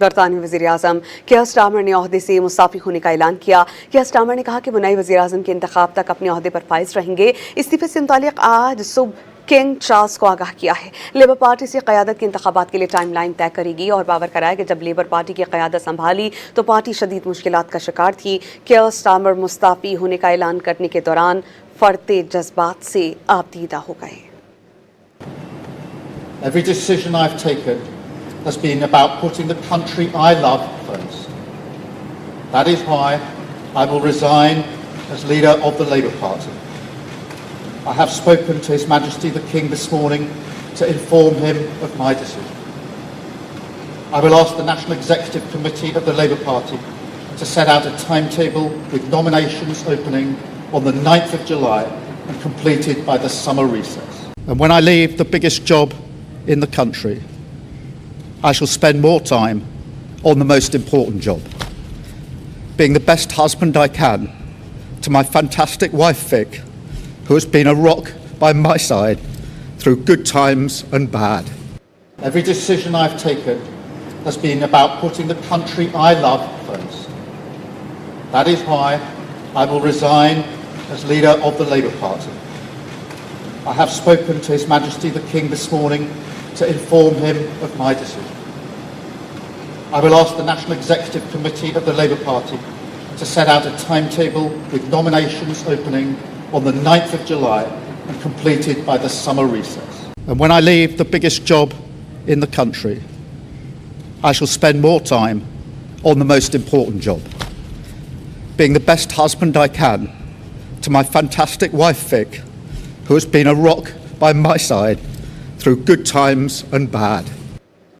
برطانوی وزیراعظم care Starmer نے عہدے سے مستعفی ہونے کا اعلان کیا۔ کیئر اسٹارمر نے کہا کہ وہ نئے وزیراعظم کے انتخاب تک اپنے عہدے پر فائز رہیں گے۔ استعفے سے متعلق آج صبح کنگ چارلس کو آگاہ کیا ہے۔ لیبر پارٹی سے قیادت کے انتخابات کے لیے ٹائم لائن طے کرے گی اور باور کرایا کہ جب لیبر پارٹی کی قیادت سنبھالی تو پارٹی شدید مشکلات کا شکار تھی۔ کیئر اسٹارمر مستعفی ہونے کا اعلان کرنے کے دوران فرتے جذبات سے آبدیدہ ہو گئے۔ Every decision I've taken has been about putting the country I love first. That is why I will resign as leader of the Labour Party. I have spoken to His Majesty the King this morning to inform him of my decision. I will ask the National Executive Committee of the Labour Party to set out a timetable with nominations opening on the 9th of July and completed by the summer recess. And when I leave the biggest job in the country, I shall spend more time on the most important job, being the best husband I can to my fantastic wife Vic, who has been a rock by my side through good times and bad. Every decision I've taken has been about putting the country I love first. That is why I will resign as leader of the Labour Party. I have spoken to His Majesty the King this morning to inform him of my decision. I will ask the National Executive Committee of the Labour Party to set out a timetable with nominations opening on the 9th of July and completed by the summer recess. And when I leave the biggest job in the country, I shall spend more time on the most important job, being the best husband I can to my fantastic wife Vic, who has been a rock by my side through good times and bad.